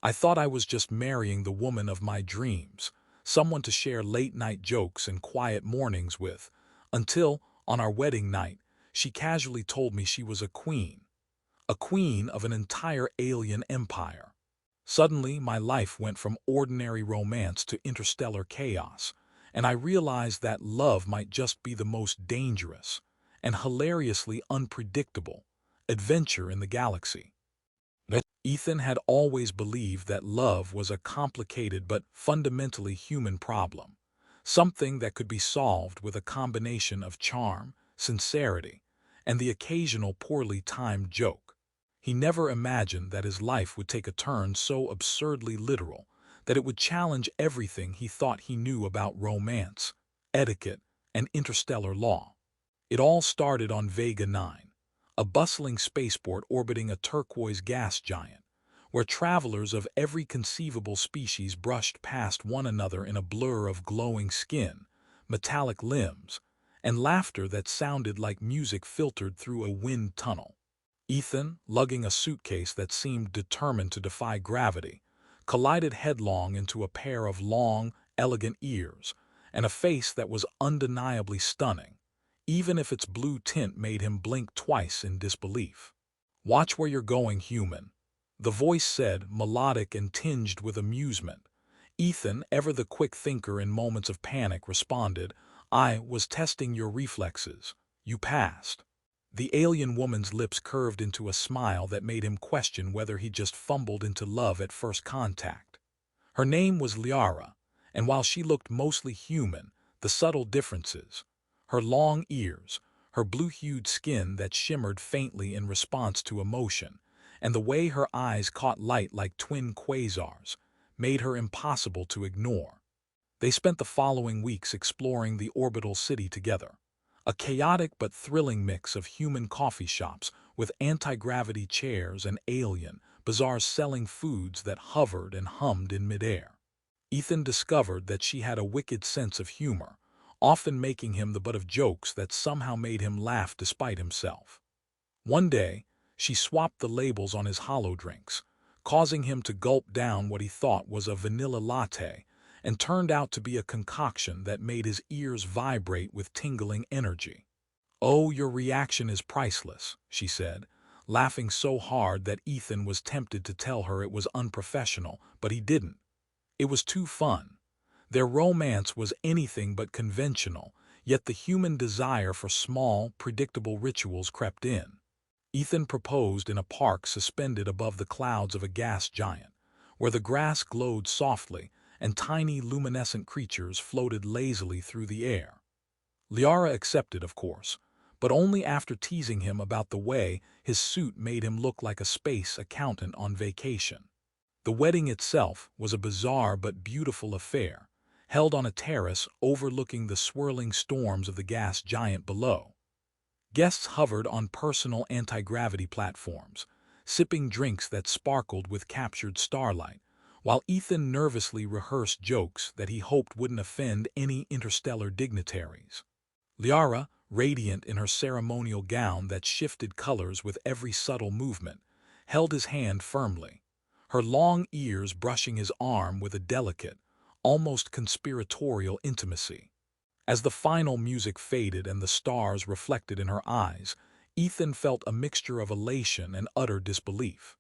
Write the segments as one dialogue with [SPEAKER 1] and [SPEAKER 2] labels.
[SPEAKER 1] I thought I was just marrying the woman of my dreams, someone to share late-night jokes and quiet mornings with, until, on our wedding night, she casually told me she was a queen of an entire alien empire. Suddenly, my life went from ordinary romance to interstellar chaos, and I realized that love might just be the most dangerous and hilariously unpredictable adventure in the galaxy. Ethan had always believed that love was a complicated but fundamentally human problem, something that could be solved with a combination of charm, sincerity, and the occasional poorly timed joke. He never imagined that his life would take a turn so absurdly literal that it would challenge everything he thought he knew about romance, etiquette, and interstellar law. It all started on Vega 9, a bustling spaceport orbiting a turquoise gas giant, where travelers of every conceivable species brushed past one another in a blur of glowing skin, metallic limbs, and laughter that sounded like music filtered through a wind tunnel. Ethan, lugging a suitcase that seemed determined to defy gravity, collided headlong into a pair of long, elegant ears and a face that was undeniably stunning, even if its blue tint made him blink twice in disbelief. "Watch where you're going, human," the voice said, melodic and tinged with amusement. Ethan, ever the quick thinker in moments of panic, responded, "I was testing your reflexes. You passed." The alien woman's lips curved into a smile that made him question whether he just fumbled into love at first contact. Her name was Lyara, and while she looked mostly human, the subtle differences, her long ears, her blue-hued skin that shimmered faintly in response to emotion, and the way her eyes caught light like twin quasars, made her impossible to ignore. They spent the following weeks exploring the orbital city together, a chaotic but thrilling mix of human coffee shops with anti-gravity chairs and alien, bazaars selling foods that hovered and hummed in midair. Ethan discovered that she had a wicked sense of humor, often making him the butt of jokes that somehow made him laugh despite himself. One day, she swapped the labels on his hollow drinks, causing him to gulp down what he thought was a vanilla latte, and turned out to be a concoction that made his ears vibrate with tingling energy. "Oh, your reaction is priceless," she said, laughing so hard that Ethan was tempted to tell her it was unprofessional, but he didn't. It was too fun. Their romance was anything but conventional, yet the human desire for small, predictable rituals crept in. Ethan proposed in a park suspended above the clouds of a gas giant, where the grass glowed softly and tiny luminescent creatures floated lazily through the air. Lyara accepted, of course, but only after teasing him about the way his suit made him look like a space accountant on vacation. The wedding itself was a bizarre but beautiful affair, held on a terrace overlooking the swirling storms of the gas giant below. Guests hovered on personal anti-gravity platforms, sipping drinks that sparkled with captured starlight, while Ethan nervously rehearsed jokes that he hoped wouldn't offend any interstellar dignitaries. Lyara, radiant in her ceremonial gown that shifted colors with every subtle movement, held his hand firmly, her long ears brushing his arm with a delicate, almost conspiratorial intimacy. As the final music faded and the stars reflected in her eyes, Ethan felt a mixture of elation and utter disbelief.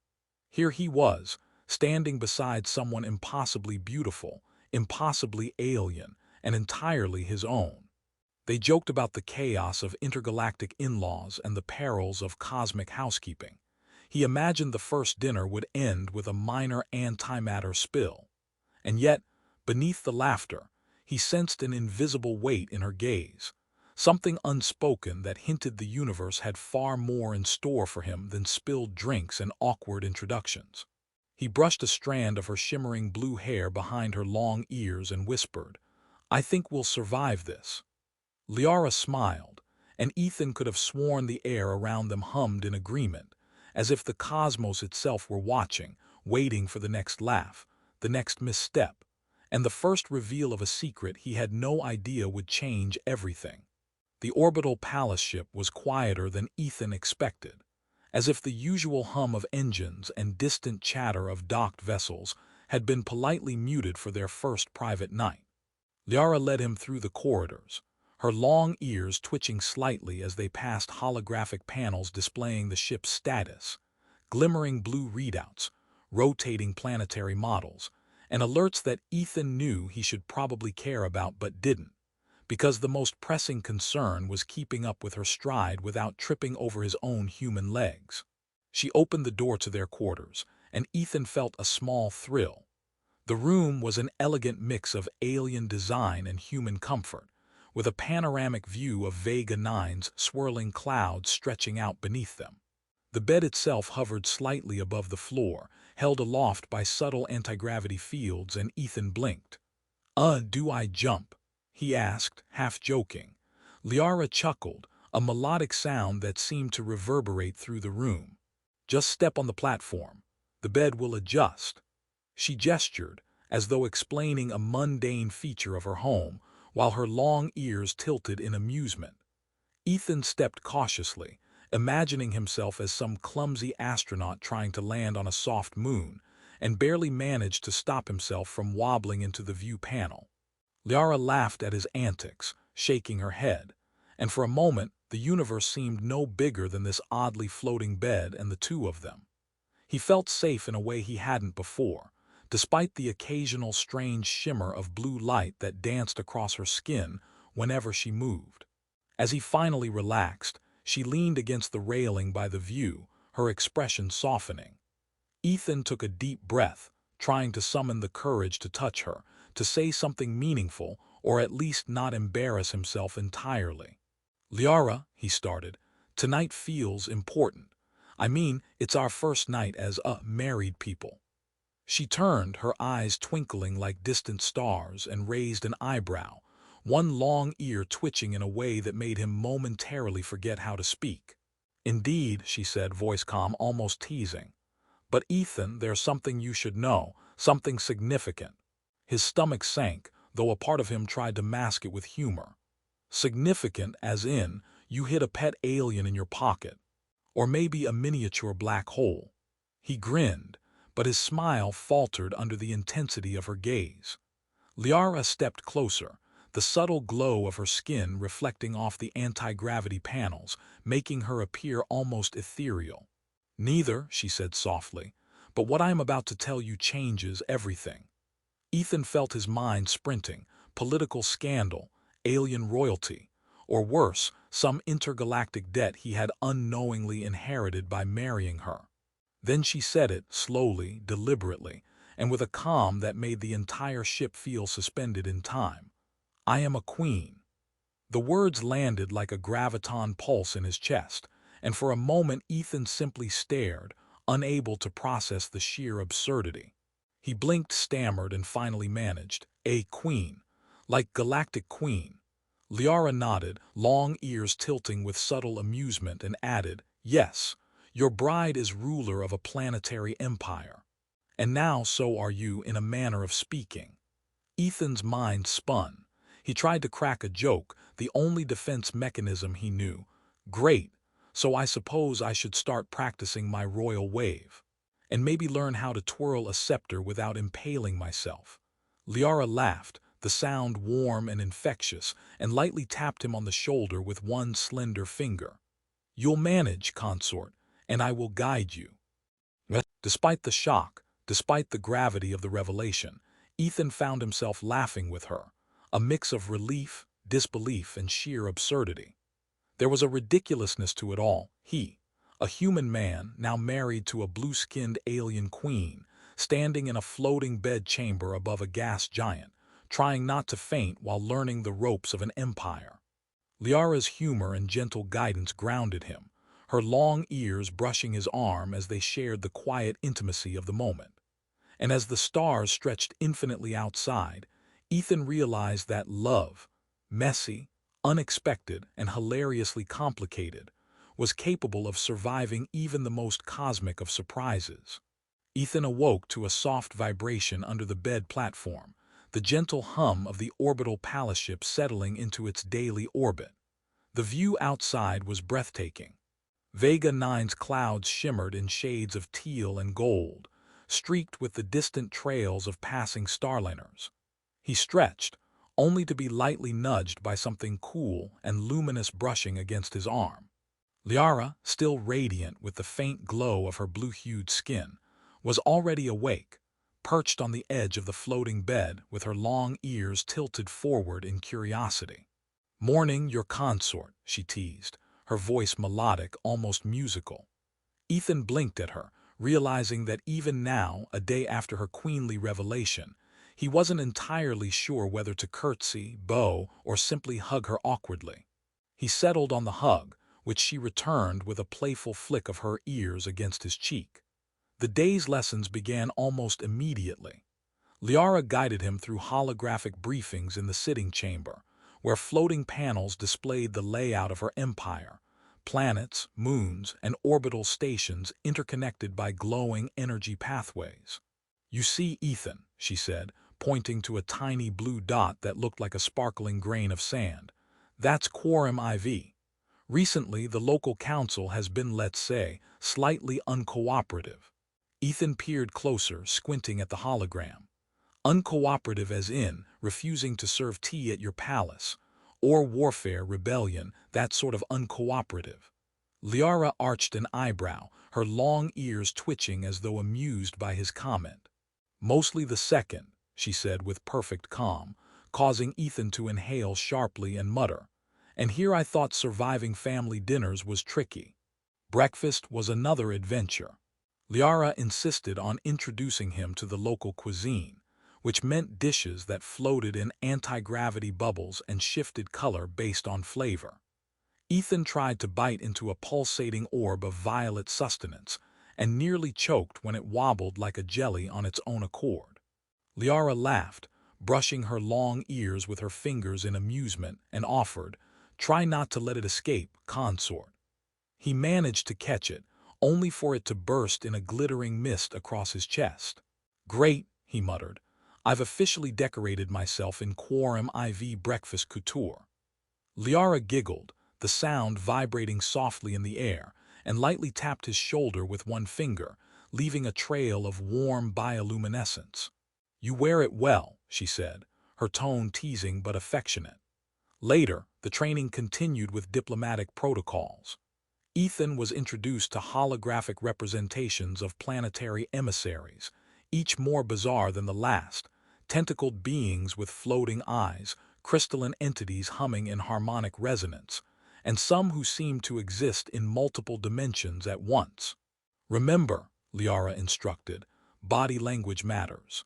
[SPEAKER 1] Here he was, standing beside someone impossibly beautiful, impossibly alien, and entirely his own. They joked about the chaos of intergalactic in-laws and the perils of cosmic housekeeping. He imagined the first dinner would end with a minor antimatter spill. And yet, beneath the laughter, he sensed an invisible weight in her gaze, something unspoken that hinted the universe had far more in store for him than spilled drinks and awkward introductions. He brushed a strand of her shimmering blue hair behind her long ears and whispered, "I think we'll survive this." Lyara smiled, and Ethan could have sworn the air around them hummed in agreement, as if the cosmos itself were watching, waiting for the next laugh, the next misstep, and the first reveal of a secret he had no idea would change everything. The orbital palace ship was quieter than Ethan expected, as if the usual hum of engines and distant chatter of docked vessels had been politely muted for their first private night. Lyara led him through the corridors, her long ears twitching slightly as they passed holographic panels displaying the ship's status, glimmering blue readouts, rotating planetary models, and alerts that Ethan knew he should probably care about but didn't, because the most pressing concern was keeping up with her stride without tripping over his own human legs. She opened the door to their quarters, and Ethan felt a small thrill. The room was an elegant mix of alien design and human comfort, with a panoramic view of Vega 9's swirling clouds stretching out beneath them. The bed itself hovered slightly above the floor, held aloft by subtle anti-gravity fields, and Ethan blinked. Do I jump?" he asked, half joking. Lyara chuckled, a melodic sound that seemed to reverberate through the room. "Just step on the platform. The bed will adjust." She gestured, as though explaining a mundane feature of her home, while her long ears tilted in amusement. Ethan stepped cautiously, imagining himself as some clumsy astronaut trying to land on a soft moon, and barely managed to stop himself from wobbling into the view panel. Lyara laughed at his antics, shaking her head, and for a moment the universe seemed no bigger than this oddly floating bed and the two of them. He felt safe in a way he hadn't before, despite the occasional strange shimmer of blue light that danced across her skin whenever she moved. As he finally relaxed, she leaned against the railing by the view, her expression softening. Ethan took a deep breath, trying to summon the courage to touch her, to say something meaningful, or at least not embarrass himself entirely. "Lyara," he started, "tonight feels important. I mean, it's our first night as married people." She turned, her eyes twinkling like distant stars, and raised an eyebrow, one long ear twitching in a way that made him momentarily forget how to speak. "Indeed," she said, voice calm, almost teasing. "But Ethan, there's something you should know, something significant." His stomach sank, though a part of him tried to mask it with humor. "Significant as in, you hid a pet alien in your pocket. Or maybe a miniature black hole." He grinned, but his smile faltered under the intensity of her gaze. Lyara stepped closer, the subtle glow of her skin reflecting off the anti-gravity panels, making her appear almost ethereal. "Neither," she said softly, "but what I am about to tell you changes everything." Ethan felt his mind sprinting: political scandal, alien royalty, or worse, some intergalactic debt he had unknowingly inherited by marrying her. Then she said it, slowly, deliberately, and with a calm that made the entire ship feel suspended in time. "I am a queen." The words landed like a graviton pulse in his chest, and for a moment Ethan simply stared, unable to process the sheer absurdity. He blinked, stammered, and finally managed, "A queen. Like galactic queen." Lyara nodded, long ears tilting with subtle amusement, and added, "Yes, your bride is ruler of a planetary empire. And now so are you, in a manner of speaking." Ethan's mind spun. He tried to crack a joke, the only defense mechanism he knew. "Great, so I suppose I should start practicing my royal wave. And maybe learn how to twirl a scepter without impaling myself." Lyara laughed, the sound warm and infectious, and lightly tapped him on the shoulder with one slender finger. "You'll manage, Consort, and I will guide you." Despite the shock, despite the gravity of the revelation, Ethan found himself laughing with her, a mix of relief, disbelief, and sheer absurdity. There was a ridiculousness to it all. He, a human man, now married to a blue-skinned alien queen, standing in a floating bedchamber above a gas giant, trying not to faint while learning the ropes of an empire. Lyara's humor and gentle guidance grounded him, her long ears brushing his arm as they shared the quiet intimacy of the moment. And as the stars stretched infinitely outside, Ethan realized that love, messy, unexpected, and hilariously complicated, was capable of surviving even the most cosmic of surprises. Ethan awoke to a soft vibration under the bed platform, the gentle hum of the orbital palace ship settling into its daily orbit. The view outside was breathtaking. Vega 9's clouds shimmered in shades of teal and gold, streaked with the distant trails of passing starliners. He stretched, only to be lightly nudged by something cool and luminous brushing against his arm. Lyara, still radiant with the faint glow of her blue-hued skin, was already awake, perched on the edge of the floating bed with her long ears tilted forward in curiosity. "Morning, your consort," she teased, her voice melodic, almost musical. Ethan blinked at her, realizing that even now, a day after her queenly revelation, he wasn't entirely sure whether to curtsy, bow, or simply hug her awkwardly. He settled on the hug, which she returned with a playful flick of her ears against his cheek. The day's lessons began almost immediately. Lyara guided him through holographic briefings in the sitting chamber, where floating panels displayed the layout of her empire, planets, moons, and orbital stations interconnected by glowing energy pathways. "You see, Ethan," she said, pointing to a tiny blue dot that looked like a sparkling grain of sand. "That's Quorum IV. Recently, the local council has been, let's say, slightly uncooperative." Ethan peered closer, squinting at the hologram. "Uncooperative as in refusing to serve tea at your palace, or warfare, rebellion, that sort of uncooperative." Lyara arched an eyebrow, her long ears twitching as though amused by his comment. "Mostly the second," she said with perfect calm, causing Ethan to inhale sharply and mutter. "And here I thought surviving family dinners was tricky." Breakfast was another adventure. Lyara insisted on introducing him to the local cuisine, which meant dishes that floated in anti-gravity bubbles and shifted color based on flavor. Ethan tried to bite into a pulsating orb of violet sustenance and nearly choked when it wobbled like a jelly on its own accord. Lyara laughed, brushing her long ears with her fingers in amusement, and offered, "Try not to let it escape, consort." He managed to catch it, only for it to burst in a glittering mist across his chest. "Great," he muttered. "I've officially decorated myself in Quorum IV breakfast couture." Lyara giggled, the sound vibrating softly in the air, and lightly tapped his shoulder with one finger, leaving a trail of warm bioluminescence. "You wear it well," she said, her tone teasing but affectionate. Later, the training continued with diplomatic protocols. Ethan was introduced to holographic representations of planetary emissaries, each more bizarre than the last, tentacled beings with floating eyes, crystalline entities humming in harmonic resonance, and some who seemed to exist in multiple dimensions at once. "Remember," Lyara instructed, "body language matters."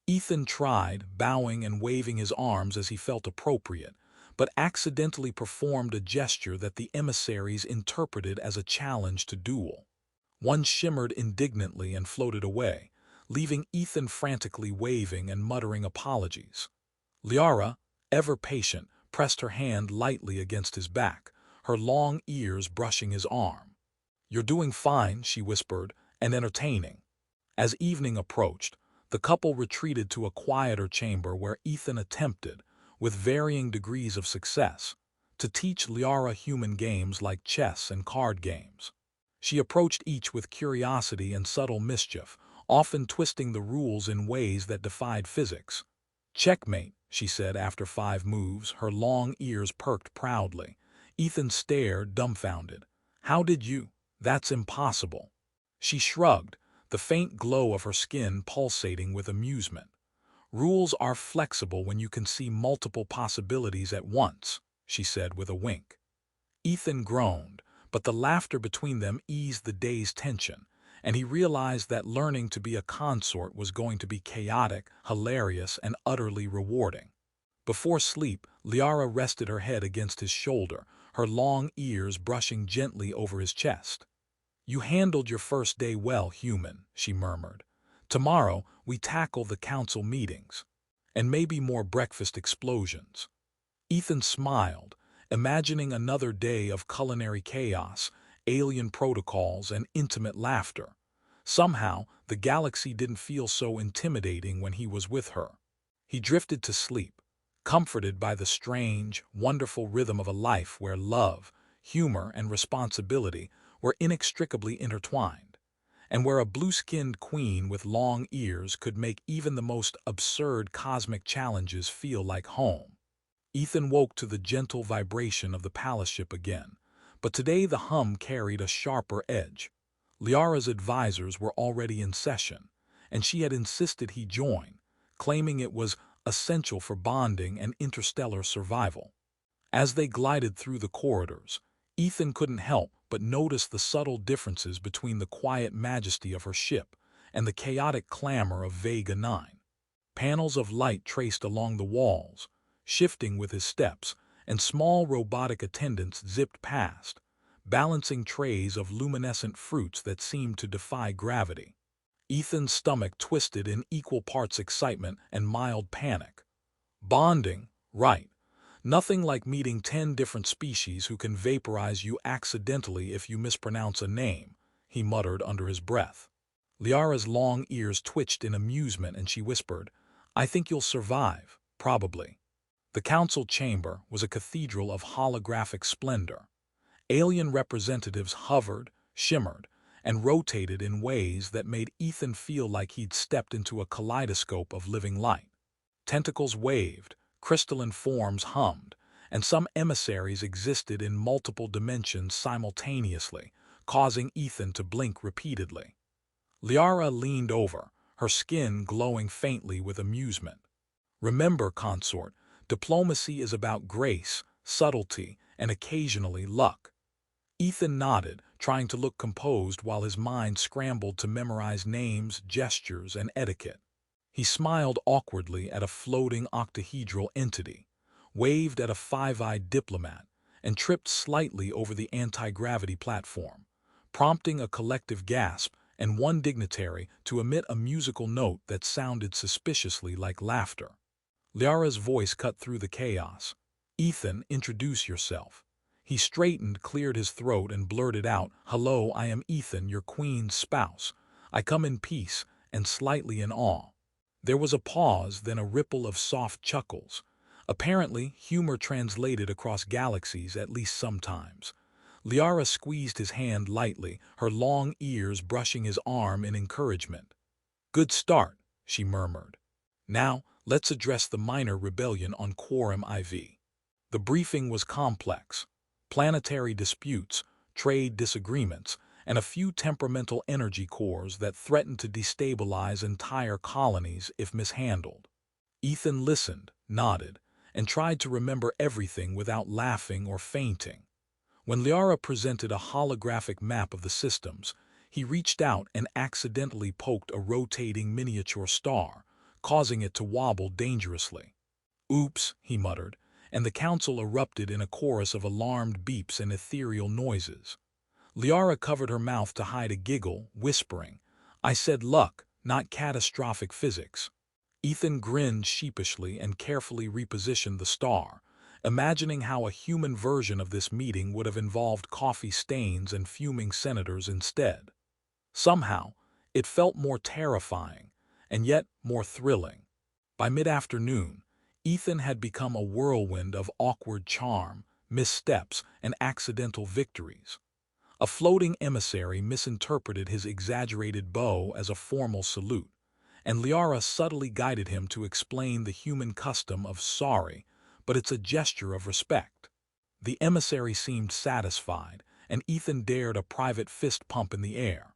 [SPEAKER 1] Ethan tried, bowing and waving his arms as he felt appropriate, but accidentally performed a gesture that the emissaries interpreted as a challenge to duel. One shimmered indignantly and floated away, leaving Ethan frantically waving and muttering apologies. Lyara, ever patient, pressed her hand lightly against his back, her long ears brushing his arm. "You're doing fine," she whispered, "and entertaining." As evening approached, the couple retreated to a quieter chamber where Ethan attempted, with varying degrees of success, to teach Lyara human games like chess and card games. She approached each with curiosity and subtle mischief, often twisting the rules in ways that defied physics. "Checkmate," she said after 5 moves, her long ears perked proudly. Ethan stared, dumbfounded. "How did you? That's impossible." She shrugged, the faint glow of her skin pulsating with amusement. "Rules are flexible when you can see multiple possibilities at once," she said with a wink. Ethan groaned, but the laughter between them eased the day's tension, and he realized that learning to be a consort was going to be chaotic, hilarious, and utterly rewarding. Before sleep, Lyara rested her head against his shoulder, her long ears brushing gently over his chest. "You handled your first day well, human," she murmured. "Tomorrow, we tackle the council meetings. And maybe more breakfast explosions." Ethan smiled, imagining another day of culinary chaos, alien protocols, and intimate laughter. Somehow, the galaxy didn't feel so intimidating when he was with her. He drifted to sleep, comforted by the strange, wonderful rhythm of a life where love, humor, and responsibility were inextricably intertwined, and where a blue-skinned queen with long ears could make even the most absurd cosmic challenges feel like home. Ethan woke to the gentle vibration of the palace ship again, but today the hum carried a sharper edge. Lyara's advisors were already in session, and she had insisted he join, claiming it was essential for bonding and interstellar survival. As they glided through the corridors, Ethan couldn't help but notice the subtle differences between the quiet majesty of her ship and the chaotic clamor of Vega 9. Panels of light traced along the walls, shifting with his steps, and small robotic attendants zipped past, balancing trays of luminescent fruits that seemed to defy gravity. Ethan's stomach twisted in equal parts excitement and mild panic. Bonding, right. Nothing like meeting 10 different species who can vaporize you accidentally if you mispronounce a name, he muttered under his breath. Lyara's long ears twitched in amusement and she whispered, I think you'll survive, probably. The council chamber was a cathedral of holographic splendor. Alien representatives hovered, shimmered, and rotated in ways that made Ethan feel like he'd stepped into a kaleidoscope of living light. Tentacles waved, crystalline forms hummed, and some emissaries existed in multiple dimensions simultaneously, causing Ethan to blink repeatedly. Lyara leaned over, her skin glowing faintly with amusement. Remember, Consort, diplomacy is about grace, subtlety, and occasionally luck. Ethan nodded, trying to look composed while his mind scrambled to memorize names, gestures, and etiquette. He smiled awkwardly at a floating octahedral entity, waved at a five-eyed diplomat, and tripped slightly over the anti-gravity platform, prompting a collective gasp and one dignitary to emit a musical note that sounded suspiciously like laughter. Lyara's voice cut through the chaos. Ethan, introduce yourself. He straightened, cleared his throat, and blurted out, Hello, I am Ethan, your queen's spouse. I come in peace and slightly in awe. There was a pause, then a ripple of soft chuckles. Apparently, humor translated across galaxies, at least sometimes. Lyara squeezed his hand lightly, her long ears brushing his arm in encouragement. Good start, she murmured. Now, let's address the minor rebellion on Quorum IV. The briefing was complex. Planetary disputes, trade disagreements, and a few temperamental energy cores that threatened to destabilize entire colonies if mishandled. Ethan listened, nodded, and tried to remember everything without laughing or fainting. When Lyara presented a holographic map of the systems, he reached out and accidentally poked a rotating miniature star, causing it to wobble dangerously. Oops, he muttered, and the council erupted in a chorus of alarmed beeps and ethereal noises. Lyara covered her mouth to hide a giggle, whispering, I said luck, not catastrophic physics. Ethan grinned sheepishly and carefully repositioned the star, imagining how a human version of this meeting would have involved coffee stains and fuming senators instead. Somehow, it felt more terrifying, and yet more thrilling. By mid-afternoon, Ethan had become a whirlwind of awkward charm, missteps, and accidental victories. A floating emissary misinterpreted his exaggerated bow as a formal salute, and Lyara subtly guided him to explain the human custom of sorry, but it's a gesture of respect. The emissary seemed satisfied, and Ethan dared a private fist pump in the air.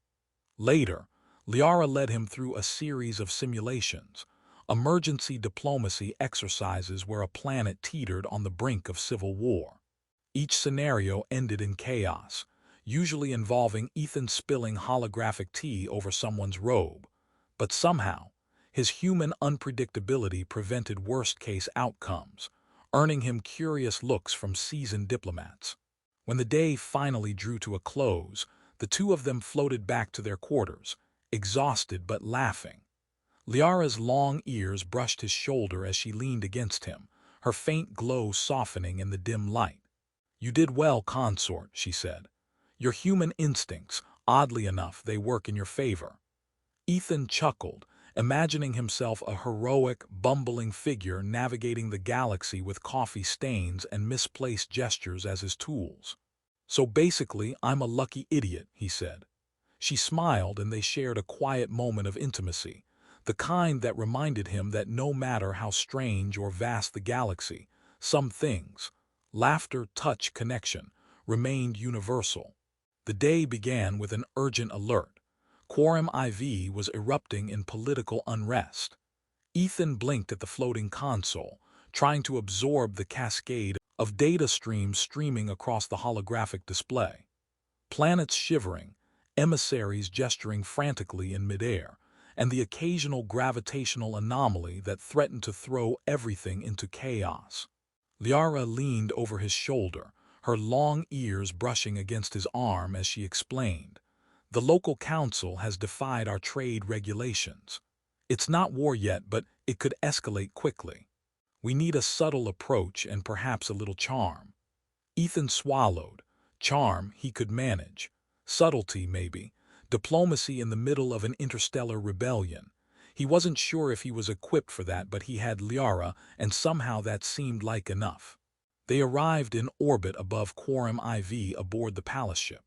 [SPEAKER 1] Later, Lyara led him through a series of simulations, emergency diplomacy exercises where a planet teetered on the brink of civil war. Each scenario ended in chaos, usually involving Ethan spilling holographic tea over someone's robe, but somehow, his human unpredictability prevented worst-case outcomes, earning him curious looks from seasoned diplomats. When the day finally drew to a close, the two of them floated back to their quarters, exhausted but laughing. Lyara's long ears brushed his shoulder as she leaned against him, her faint glow softening in the dim light. You did well, Consort, she said. Your human instincts, oddly enough, they work in your favor. Ethan chuckled, imagining himself a heroic, bumbling figure navigating the galaxy with coffee stains and misplaced gestures as his tools. So basically, I'm a lucky idiot, he said. She smiled and they shared a quiet moment of intimacy, the kind that reminded him that no matter how strange or vast the galaxy, some things, laughter, touch, connection, remained universal. The day began with an urgent alert. Quorum IV was erupting in political unrest. Ethan blinked at the floating console, trying to absorb the cascade of data streams streaming across the holographic display. Planets shivering, emissaries gesturing frantically in midair, and the occasional gravitational anomaly that threatened to throw everything into chaos. Lyara leaned over his shoulder, her long ears brushing against his arm as she explained, "The local council has defied our trade regulations. It's not war yet, but it could escalate quickly. We need a subtle approach and perhaps a little charm." Ethan swallowed. Charm he could manage. Subtlety, maybe. Diplomacy in the middle of an interstellar rebellion. He wasn't sure if he was equipped for that, but he had Lyara, and somehow that seemed like enough. They arrived in orbit above Quorum IV aboard the palace ship,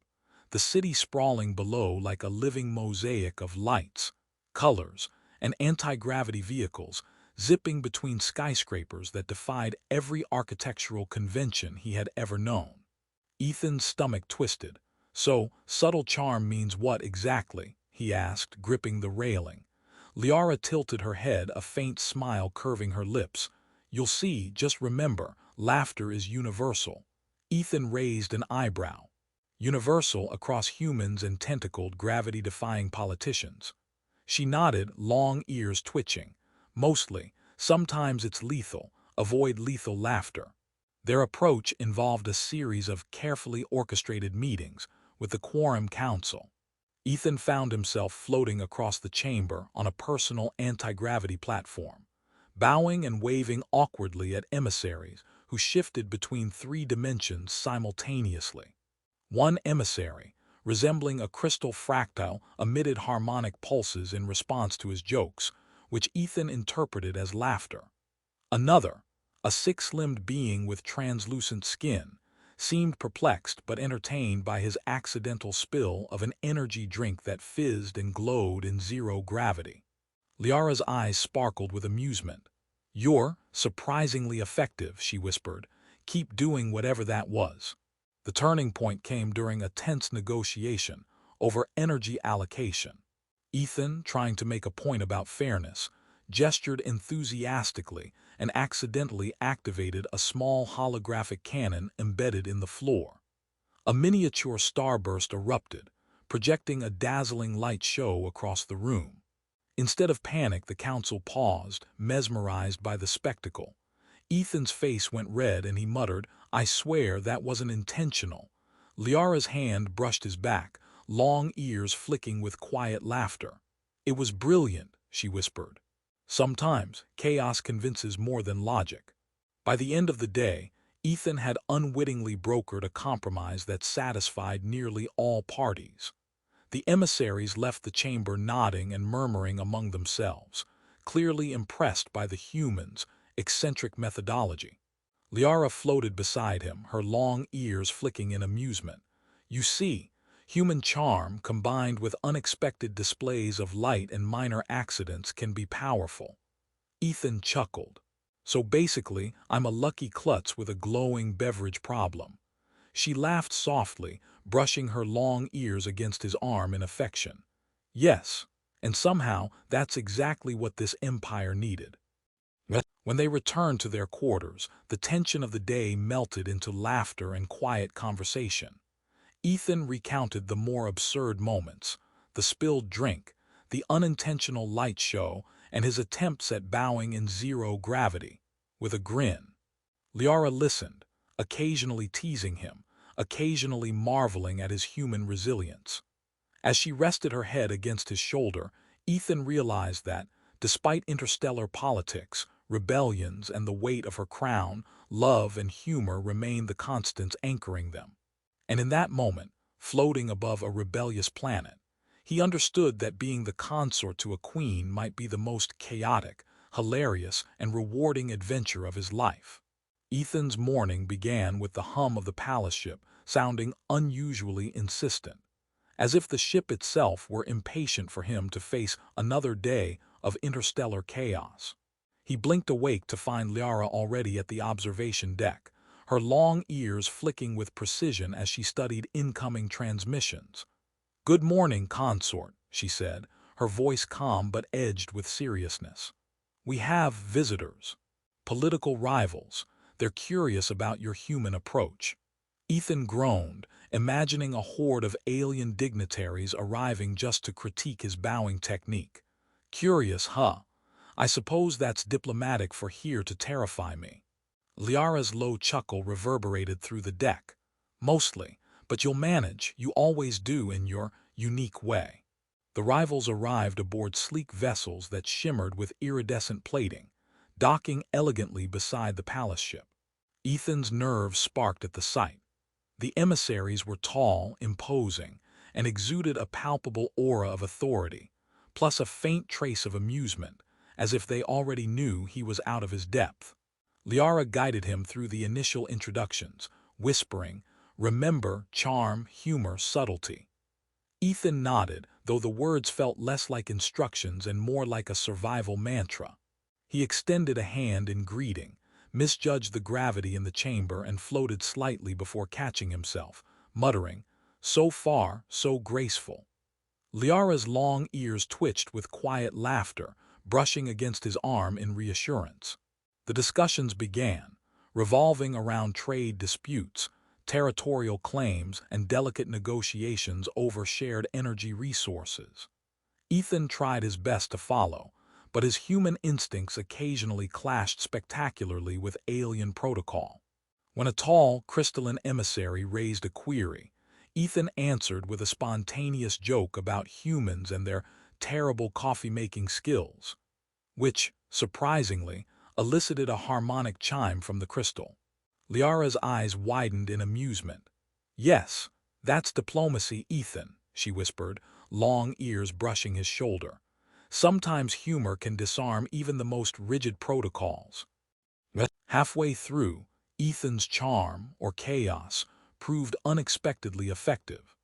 [SPEAKER 1] the city sprawling below like a living mosaic of lights, colors, and anti-gravity vehicles, zipping between skyscrapers that defied every architectural convention he had ever known. Ethan's stomach twisted. "So, subtle charm means what exactly?" he asked, gripping the railing. Lyara tilted her head, a faint smile curving her lips. "You'll see, just remember, laughter is universal." Ethan raised an eyebrow. Universal across humans and tentacled, gravity-defying politicians. She nodded, long ears twitching. "Mostly. Sometimes it's lethal. Avoid lethal laughter." Their approach involved a series of carefully orchestrated meetings with the Quorum Council. Ethan found himself floating across the chamber on a personal anti-gravity platform, bowing and waving awkwardly at emissaries who shifted between 3 dimensions simultaneously. One emissary, resembling a crystal fractal, emitted harmonic pulses in response to his jokes, which Ethan interpreted as laughter. Another, a 6-limbed being with translucent skin, seemed perplexed but entertained by his accidental spill of an energy drink that fizzed and glowed in zero gravity. Lyara's eyes sparkled with amusement. "You're surprisingly effective," she whispered. "Keep doing whatever that was." The turning point came during a tense negotiation over energy allocation. Ethan, trying to make a point about fairness, gestured enthusiastically and accidentally activated a small holographic cannon embedded in the floor. A miniature starburst erupted, projecting a dazzling light show across the room. Instead of panic, the council paused, mesmerized by the spectacle. Ethan's face went red and he muttered, "I swear that wasn't intentional." Lyara's hand brushed his back, long ears flicking with quiet laughter. "It was brilliant," she whispered. Sometimes chaos convinces more than logic. By the end of the day, Ethan had unwittingly brokered a compromise that satisfied nearly all parties. The emissaries left the chamber nodding and murmuring among themselves, clearly impressed by the humans' eccentric methodology. Lyara floated beside him, her long ears flicking in amusement. "You see, human charm combined with unexpected displays of light and minor accidents can be powerful." Ethan chuckled. "So basically, I'm a lucky klutz with a glowing beverage problem." She laughed softly, brushing her long ears against his arm in affection. "Yes, and somehow that's exactly what this empire needed." When they returned to their quarters, the tension of the day melted into laughter and quiet conversation. Ethan recounted the more absurd moments, the spilled drink, the unintentional light show, and his attempts at bowing in zero gravity, with a grin. Lyara listened, occasionally teasing him, occasionally marveling at his human resilience. As she rested her head against his shoulder, Ethan realized that, despite interstellar politics, rebellions, and the weight of her crown, love and humor remained the constants anchoring them. And in that moment, floating above a rebellious planet, he understood that being the consort to a queen might be the most chaotic, hilarious, and rewarding adventure of his life. Ethan's morning began with the hum of the palace ship, sounding unusually insistent, as if the ship itself were impatient for him to face another day of interstellar chaos. He blinked awake to find Lyara already at the observation deck, her long ears flicking with precision as she studied incoming transmissions. "Good morning, Consort," she said, her voice calm but edged with seriousness. "We have visitors. Political rivals. They're curious about your human approach." Ethan groaned, imagining a horde of alien dignitaries arriving just to critique his bowing technique. "Curious, huh? I suppose that's diplomatic for here to terrify me." Liara's low chuckle reverberated through the deck. "Mostly, but you'll manage, you always do in your unique way." The rivals arrived aboard sleek vessels that shimmered with iridescent plating, docking elegantly beside the palace ship. Ethan's nerves sparked at the sight. The emissaries were tall, imposing, and exuded a palpable aura of authority, plus a faint trace of amusement, as if they already knew he was out of his depth. Lyara guided him through the initial introductions, whispering, "Remember, charm, humor, subtlety." Ethan nodded, though the words felt less like instructions and more like a survival mantra. He extended a hand in greeting, misjudged the gravity in the chamber and floated slightly before catching himself, muttering, "So far, so graceful." Liara's long ears twitched with quiet laughter, brushing against his arm in reassurance. The discussions began, revolving around trade disputes, territorial claims, and delicate negotiations over shared energy resources. Ethan tried his best to follow, but his human instincts occasionally clashed spectacularly with alien protocol. When a tall, crystalline emissary raised a query, Ethan answered with a spontaneous joke about humans and their terrible coffee-making skills, which, surprisingly, elicited a harmonic chime from the crystal. Liara's eyes widened in amusement. "Yes, that's diplomacy, Ethan," she whispered, long ears brushing his shoulder. "Sometimes humor can disarm even the most rigid protocols." Halfway through, Ethan's charm, or chaos, proved unexpectedly effective.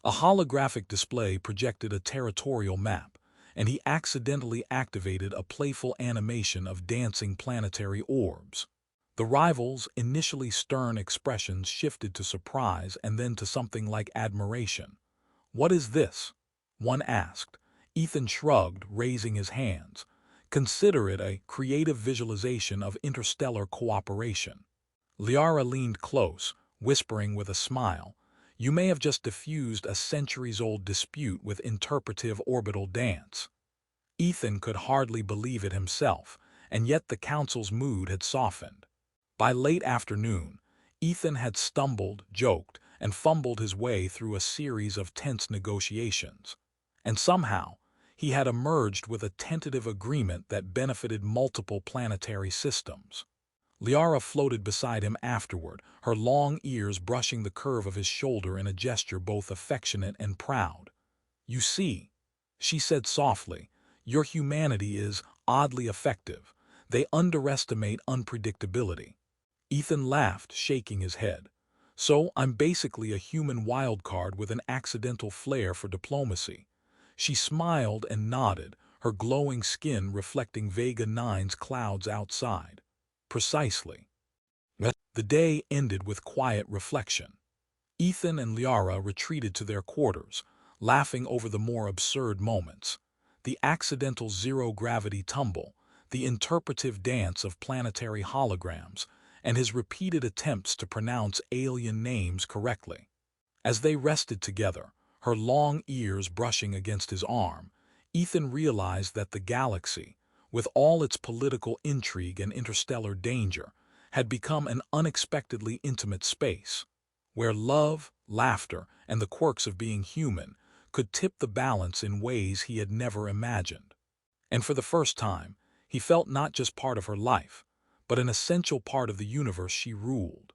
[SPEAKER 1] A holographic display projected a territorial map, and he accidentally activated a playful animation of dancing planetary orbs. The rivals' initially stern expressions shifted to surprise and then to something like admiration. "What is this?" one asked. Ethan shrugged, raising his hands. "Consider it a creative visualization of interstellar cooperation." Lyara leaned close, whispering with a smile, "You may have just diffused a centuries-old dispute with interpretive orbital dance." Ethan could hardly believe it himself, and yet the council's mood had softened. By late afternoon, Ethan had stumbled, joked, and fumbled his way through a series of tense negotiations. And somehow, he had emerged with a tentative agreement that benefited multiple planetary systems. Lyara floated beside him afterward, her long ears brushing the curve of his shoulder in a gesture both affectionate and proud. "You see," she said softly, "your humanity is oddly effective. They underestimate unpredictability." Ethan laughed, shaking his head. "So I'm basically a human wildcard with an accidental flair for diplomacy." She smiled and nodded, her glowing skin reflecting Vega 9's clouds outside. "Precisely." The day ended with quiet reflection. Ethan and Lyara retreated to their quarters, laughing over the more absurd moments. The accidental zero-gravity tumble, the interpretive dance of planetary holograms, and his repeated attempts to pronounce alien names correctly. As they rested together, her long ears brushing against his arm, Ethan realized that the galaxy, with all its political intrigue and interstellar danger, had become an unexpectedly intimate space, where love, laughter, and the quirks of being human could tip the balance in ways he had never imagined. And for the first time, he felt not just part of her life, but an essential part of the universe she ruled.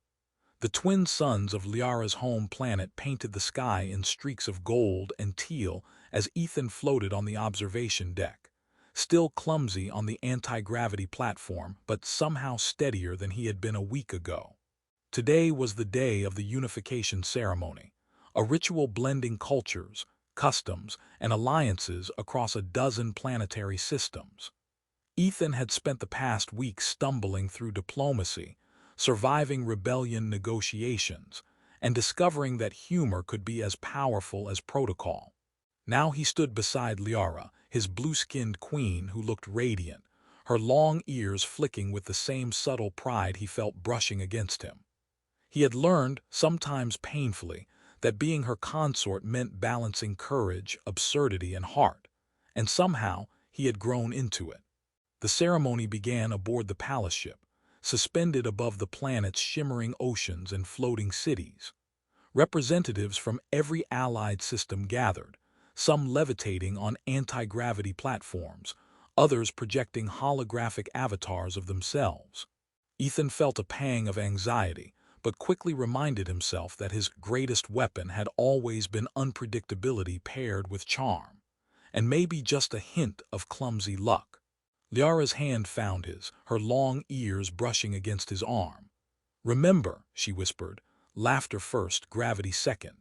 [SPEAKER 1] The twin suns of Lyara's home planet painted the sky in streaks of gold and teal as Ethan floated on the observation deck, still clumsy on the anti-gravity platform but somehow steadier than he had been a week ago. Today was the day of the unification ceremony, a ritual blending cultures, customs, and alliances across a dozen planetary systems. Ethan had spent the past week stumbling through diplomacy, surviving rebellion negotiations, and discovering that humor could be as powerful as protocol. Now he stood beside Lyara, his blue-skinned queen who looked radiant, her long ears flicking with the same subtle pride he felt brushing against him. He had learned, sometimes painfully, that being her consort meant balancing courage, absurdity, and heart, and somehow he had grown into it. The ceremony began aboard the palace ship, suspended above the planet's shimmering oceans and floating cities. Representatives from every allied system gathered, some levitating on anti-gravity platforms, others projecting holographic avatars of themselves. Ethan felt a pang of anxiety, but quickly reminded himself that his greatest weapon had always been unpredictability paired with charm, and maybe just a hint of clumsy luck. Lyara's hand found his, her long ears brushing against his arm. "Remember," she whispered, "laughter first, gravity second."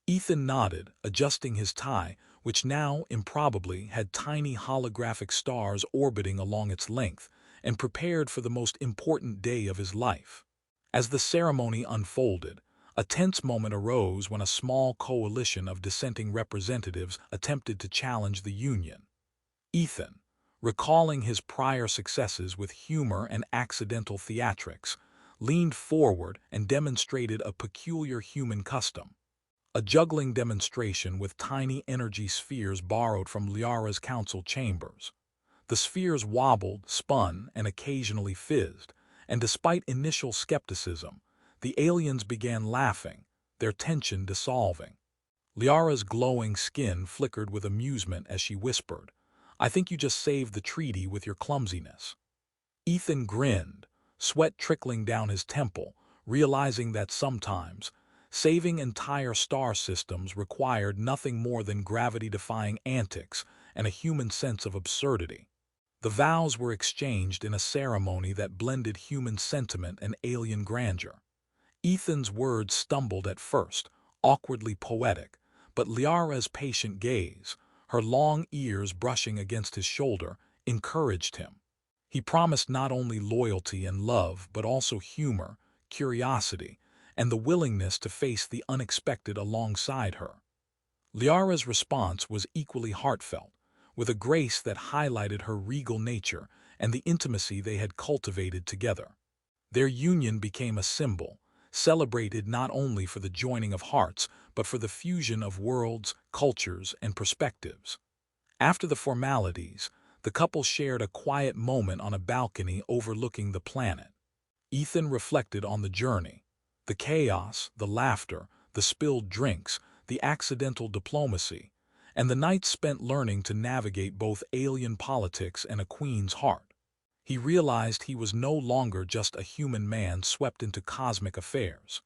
[SPEAKER 1] Ethan nodded, adjusting his tie, which now, improbably, had tiny holographic stars orbiting along its length, and prepared for the most important day of his life. As the ceremony unfolded, a tense moment arose when a small coalition of dissenting representatives attempted to challenge the Union. Ethan, recalling his prior successes with humor and accidental theatrics, leaned forward and demonstrated a peculiar human custom. A juggling demonstration with tiny energy spheres borrowed from Lyara's council chambers. The spheres wobbled, spun, and occasionally fizzed, and despite initial skepticism, the aliens began laughing, their tension dissolving. Lyara's glowing skin flickered with amusement as she whispered, "I think you just saved the treaty with your clumsiness." Ethan grinned, sweat trickling down his temple, realizing that sometimes, saving entire star systems required nothing more than gravity-defying antics and a human sense of absurdity. The vows were exchanged in a ceremony that blended human sentiment and alien grandeur. Ethan's words stumbled at first, awkwardly poetic, but Lyara's patient gaze, her long ears brushing against his shoulder, encouraged him. He promised not only loyalty and love, but also humor, curiosity, and the willingness to face the unexpected alongside her. Lyara's response was equally heartfelt, with a grace that highlighted her regal nature and the intimacy they had cultivated together. Their union became a symbol, celebrated not only for the joining of hearts, but for the fusion of worlds, cultures, and perspectives. After the formalities, the couple shared a quiet moment on a balcony overlooking the planet. Ethan reflected on the journey, the chaos, the laughter, the spilled drinks, the accidental diplomacy, and the nights spent learning to navigate both alien politics and a queen's heart. He realized he was no longer just a human man swept into cosmic affairs.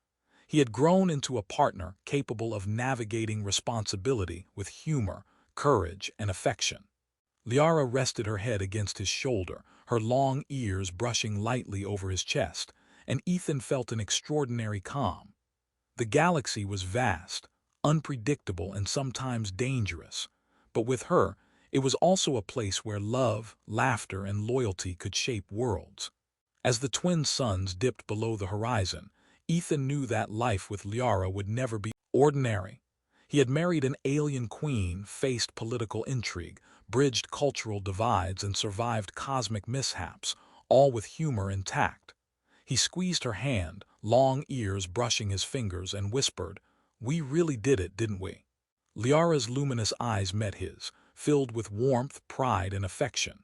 [SPEAKER 1] He had grown into a partner capable of navigating responsibility with humor, courage, and affection. Lyara rested her head against his shoulder, her long ears brushing lightly over his chest, and Ethan felt an extraordinary calm. The galaxy was vast, unpredictable, and sometimes dangerous, but with her, it was also a place where love, laughter, and loyalty could shape worlds. As the twin suns dipped below the horizon, Ethan knew that life with Lyara would never be ordinary. He had married an alien queen, faced political intrigue, bridged cultural divides, and survived cosmic mishaps, all with humor and tact. He squeezed her hand, long ears brushing his fingers, and whispered, "We really did it, didn't we?" Lyara's luminous eyes met his, filled with warmth, pride, and affection.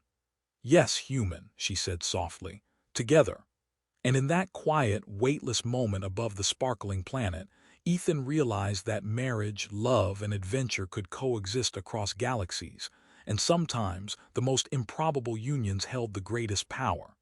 [SPEAKER 1] "Yes, human," she said softly, "together." And in that quiet, weightless moment above the sparkling planet, Ethan realized that marriage, love, and adventure could coexist across galaxies, and sometimes the most improbable unions held the greatest power.